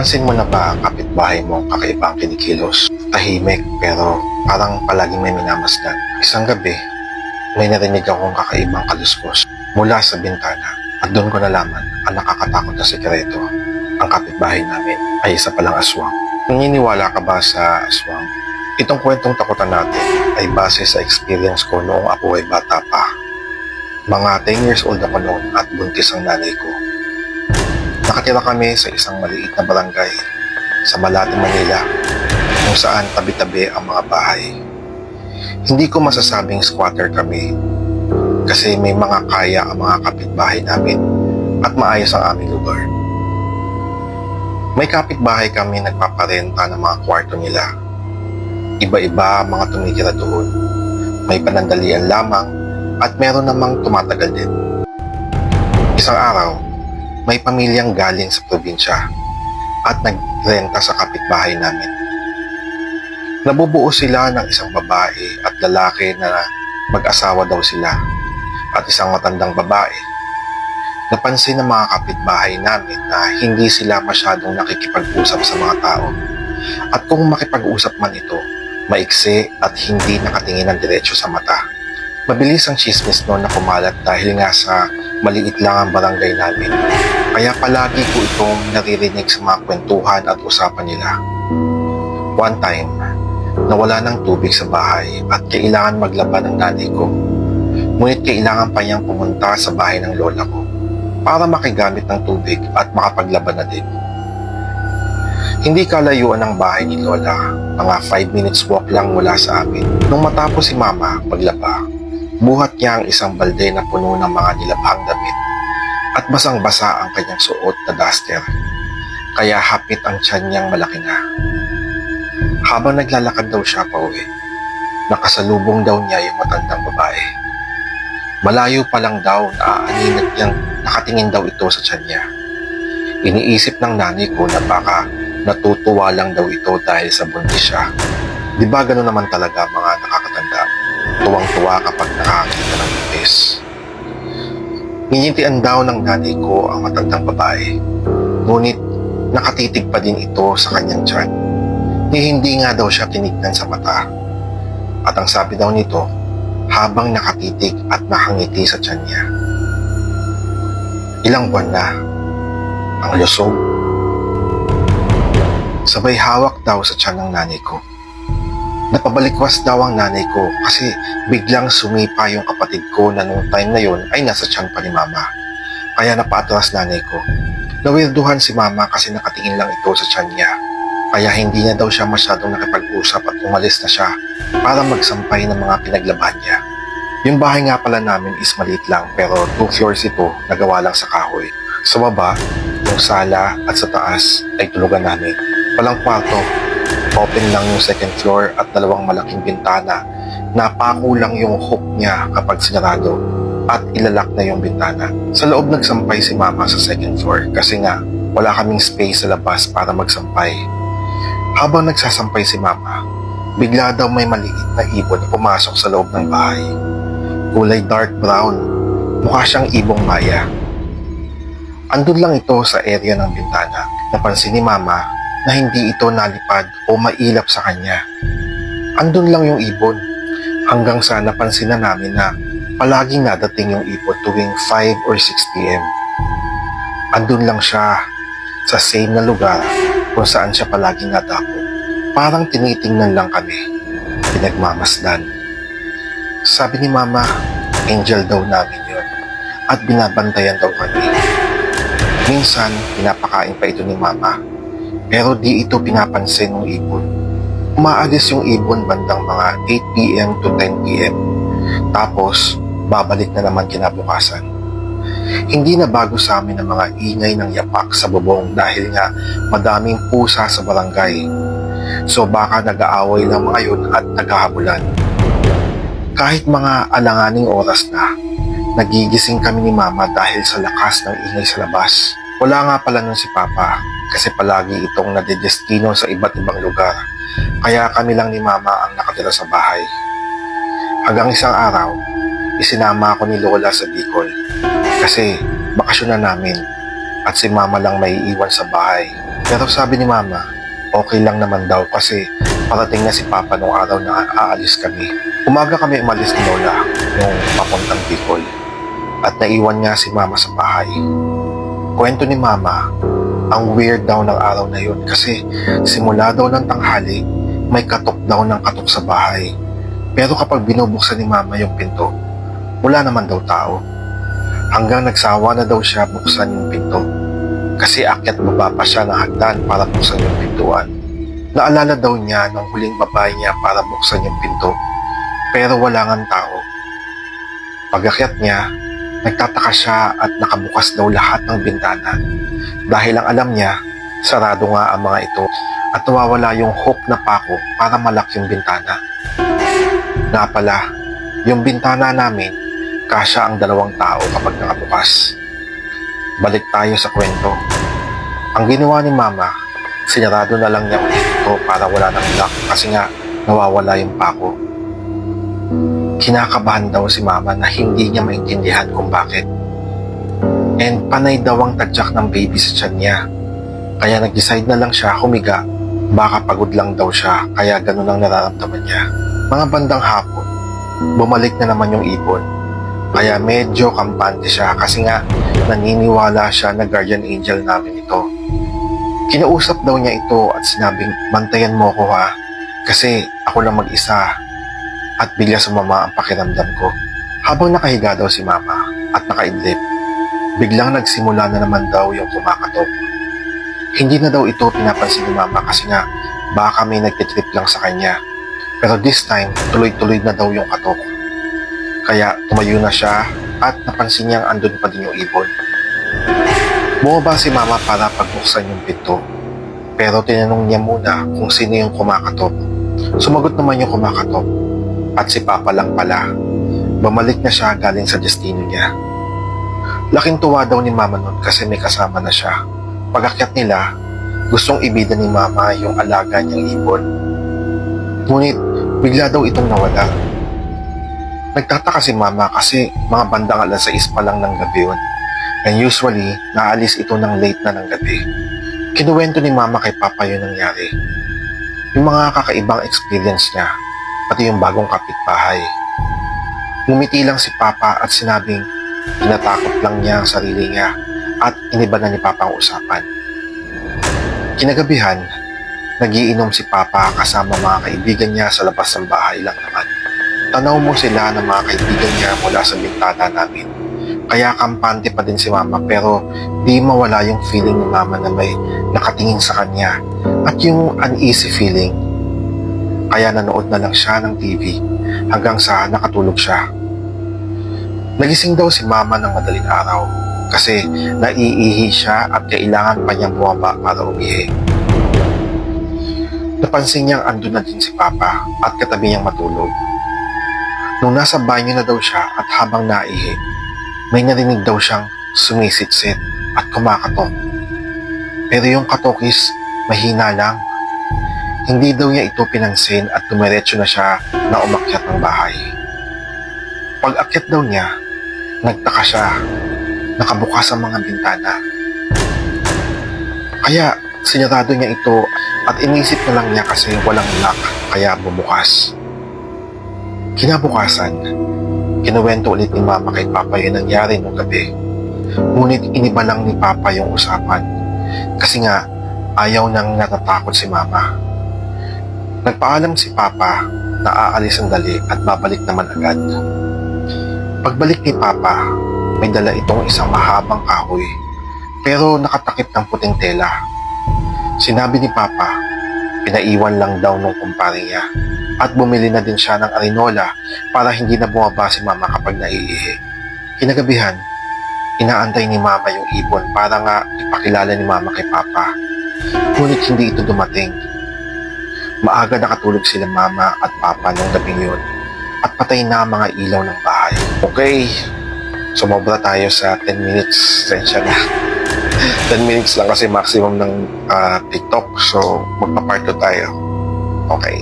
Napansin mo na ba kapitbahay mo kakaiba ang kinikilos? Tahimik pero parang palaging may minamasdan. Isang gabi, may narinig akong kakaibang kaluskos mula sa bintana at doon ko nalaman ang nakakatakot na sekreto. Ang kapitbahay namin ay isa palang aswang. Naniniwala ka ba sa aswang? Itong kwentong takutan natin ay base sa experience ko noong ako ay bata pa. Mga 10 years old ako noon at buntis ang nanay ko. Nakatira kami sa isang maliit na barangay sa Malate, Manila, kung saan tabi-tabi ang mga bahay. Hindi ko masasabing squatter kami kasi may mga kaya ang mga kapitbahay namin at maayos ang aming lugar. May kapitbahay kami nagpaparenta ng mga kwarto nila. Iba-iba ang mga tumitira doon. May panandalian lamang at meron namang tumatagal din. Isang araw, may pamilyang galing sa probinsya at nagrenta sa kapitbahay namin. Nabubuo sila ng isang babae at lalaki na mag-asawa daw sila at isang matandang babae. Napansin ng mga kapitbahay namin na hindi sila masyadong nakikipag-usap sa mga tao. At kung makipag-usap man ito, maiksi at hindi nakatingin ng diretso sa mata. Mabilis ang chismis noon na kumalat dahil nga sa maliit lang ang barangay namin. Kaya palagi ko itong naririnig sa mga kwentuhan at usapan nila. One time, nawala ng tubig sa bahay at kailangan maglaban ng nanay ko. Ngunit kailangan pa niyang pumunta sa bahay ng lola ko para makigamit ng tubig at makapaglaban na din. Hindi kalayuan ang bahay ni lola, mga 5 minutes walk lang mula sa amin. Nung matapos si mama maglaba, buhat niya ang isang balde na puno ng mga nilabhang damit at basang-basa ang kanyang suot na duster. Kaya hapit ang tiyan niyang malaki na. Habang naglalakad daw siya pauwi, nakasalubong daw niya yung matandang babae. Malayo pa lang daw naaaninag niyang nakatingin daw ito sa tiyan niya. Iniisip ng nanay ko na baka natutuwa lang daw ito dahil sa buntis siya. Di ba gano'n naman talaga mga nakakatanda? Tuwang-tuwa kapag nakakita ng buntis. Nginitian daw ng nanay ko ang matandang babae. Ngunit nakatitig pa din ito sa kanyang tiyan. Hindi nga daw siya tinignan sa mata. At ang sabi daw nito, habang nakatitig at nakangiti sa tiyan niya. Ilang buwan na ang lusog. Sabay hawak daw sa tiyan ng nanay ko. Napabalikwas daw ang nanay ko kasi biglang sumipa yung kapatid ko na nung time na yon ay nasa tiyan pa ni mama. Kaya napaatras nanay ko. Nawirduhan si mama kasi nakatingin lang ito sa tiyan niya. Kaya hindi niya daw siya masyadong nakipag-usap at umalis na siya para magsampay ng mga pinaglaban niya. Yung bahay nga pala namin is maliit lang pero 2 floors ito na gawa lang sa kahoy. Sa baba, yung sala at sa taas ay tulugan namin. Walang kwarto. Open lang yung second floor at 2 malaking bintana na pako lang yung hook niya kapag sinarado at ilalak na yung bintana. Sa loob nagsampay si mama sa second floor kasi nga wala kaming space sa labas para magsampay. Habang nagsasampay si mama, bigla daw may maliit na ibon na pumasok sa loob ng bahay. Kulay dark brown, mukha siyang ibong maya. Andun lang ito sa area ng bintana. Napansin ni mama na hindi ito nalipad o mailap sa kanya. Andun lang yung ibon hanggang sa napansin na namin na palaging nadating yung ibon tuwing 5 or 6 p.m. Andun lang siya sa same na lugar kung saan siya palaging nadapo. Parang tinitingnan lang kami, pinagmamasdan. Sabi ni mama, angel daw namin yun at binabantayan daw kami. Minsan, pinapakain pa ito ni mama pero di ito pinapansin ng ibon. Umaalis yung ibon bandang mga 8 p.m. to 10 p.m. Tapos, babalik na naman kinabukasan. Hindi na bago sa amin ang mga ingay ng yapak sa bubong dahil nga madaming pusa sa barangay. So baka nag-aaway lang mga yun at naghahabulan. Kahit mga alanganing oras na, nagigising kami ni mama dahil sa lakas ng ingay sa labas. Wala nga pala nun si papa kasi palagi itong nadedestino sa iba't ibang lugar. Kaya kami lang ni mama ang nakatira sa bahay. Hanggang isang araw, isinama ako ni lola sa Bicol kasi bakasyon na namin at si mama lang may iwan sa bahay. Pero sabi ni Mama, okay lang naman daw kasi parating na si Papa nung araw na aalis kami. Umaga kami umalis ni Lola nung papuntang Bicol at naiwan nga si Mama sa bahay. Kwento ni Mama, ang weird daw ng araw na yun kasi simula daw ng tanghali, may katok daw ng katok sa bahay. Pero kapag binubuksan ni Mama yung pinto, wala naman daw tao. Hanggang nagsawa na daw siya buksan yung pinto. Kasi akyat baba pa siya ng hagdan para buksan yung pintuan. Naalala daw niya nung huling babae niya para buksan yung pinto. Pero wala ngang tao. Pag-akyat niya, nagtataka siya at nakabukas daw lahat ng bintana. Dahil ang alam niya, sarado nga ang mga ito at nawawala yung hook na pako para malak yung bintana. Nga pala, yung bintana namin, kasya ang 2 tao kapag nakabukas. Balik tayo sa kwento. Ang ginawa ni Mama, sinarado na lang niya ulit ito para wala nang lock kasi nga nawawala yung pako. Kinakabahan daw si Mama na hindi niya maintindihan kung bakit. And panay daw ang tadyak ng baby sa tiyan niya. Kaya nag-decide na lang siya humiga. Baka pagod lang daw siya kaya ganun ang nararamdaman niya. Mga bandang hapon, bumalik na naman yung ibon. Kaya medyo kampante siya kasi nga naniniwala siya na guardian angel namin ito. Kinausap daw niya ito at sinabing, bantayan mo ko ha, kasi ako lang mag-isa. At bigla sumama ang pakiramdam ko. Habang nakahiga daw si Mama at nakaidlip, biglang nagsimula na naman daw yung kumakatok. Hindi na daw ito pinapansin ni Mama kasi nga baka may nagtitrip lang sa kanya. Pero this time, tuloy-tuloy na daw yung katok. Kaya tumayo na siya at napansin niyang andun pa din yung ibon. Bumaba si Mama para pagbuksan yung pinto. Pero tinanong niya muna kung sino yung kumakatok. Sumagot naman yung kumakatok. At si Papa lang pala. Bumalik na siya galing sa destino niya. Laking tuwa daw ni Mama nun kasi may kasama na siya. Pag-akyat nila, gustong ibida ni Mama yung alaga niyang ibon. Ngunit bigla daw itong nawala. Nagtataka si Mama kasi mga bandang 6:00 pa lang ng gabi yun. And usually, naalis ito ng late na ng gabi. Kinuwento ni Mama kay Papa yung nangyari. Yung mga kakaibang experience niya, pati yung bagong kapitbahay. Ngumiti lang si Papa at sinabing tinatakot lang niya ang sarili niya at iniba na ni Papa ang usapan. Kinagabihan, nagiinom si Papa kasama mga kaibigan niya sa labas ng bahay lang naman. Tanaw mo sila ng mga kaibigan niya mula sa bintana namin. Kaya kampante pa din si Mama pero di mawala yung feeling ni Mama na may nakatingin sa kanya at yung uneasy feeling. Kaya nanood na lang siya ng TV hanggang sa nakatulog siya. Nagising daw si Mama ng madaling araw kasi naiihi siya at kailangan pa niyang bumaba para umihi. Napansin niyang andun na din si Papa at katabi niyang matulog. Nung nasa banyo na daw siya at habang naihi, may narinig daw siyang sumisitsit at kumakatok. Pero yung katok is mahina lang. Hindi daw niya ito pinansin at dumiretso na siya na umakyat ng bahay. Pag-akyat daw niya, nagtaka siya. Nakabukas ang mga bintana. Kaya sinarado niya ito at inisip na lang niya kasi walang lock kaya bumukas. Kinabukasan, kinuwento ulit ni Mama kay Papa yung nangyari nung gabi. Ngunit iniba lang ni Papa yung usapan kasi nga ayaw nang natatakot si Mama. Nagpaalam si Papa na aalis sandali at babalik naman agad. Pagbalik ni Papa, may dala itong isang mahabang kahoy pero nakatakip ng puting tela. Sinabi ni Papa, pinaiwan lang daw nung kumpare niya at bumili na din siya ng arinola para hindi na bumaba si Mama kapag naiihi. Kinagabihan, inaantay ni Mama yung ibon para nga ipakilala ni Mama kay Papa. Ngunit hindi ito dumating. Maaga nakatulog sila Mama at Papa nung gabing yun at patay na ang mga ilaw ng bahay. Okay, sumobra tayo sa 10 minutes. Sensya na. 10 minutes lang kasi maximum ng TikTok. So, magpa-part 2 tayo. Okay.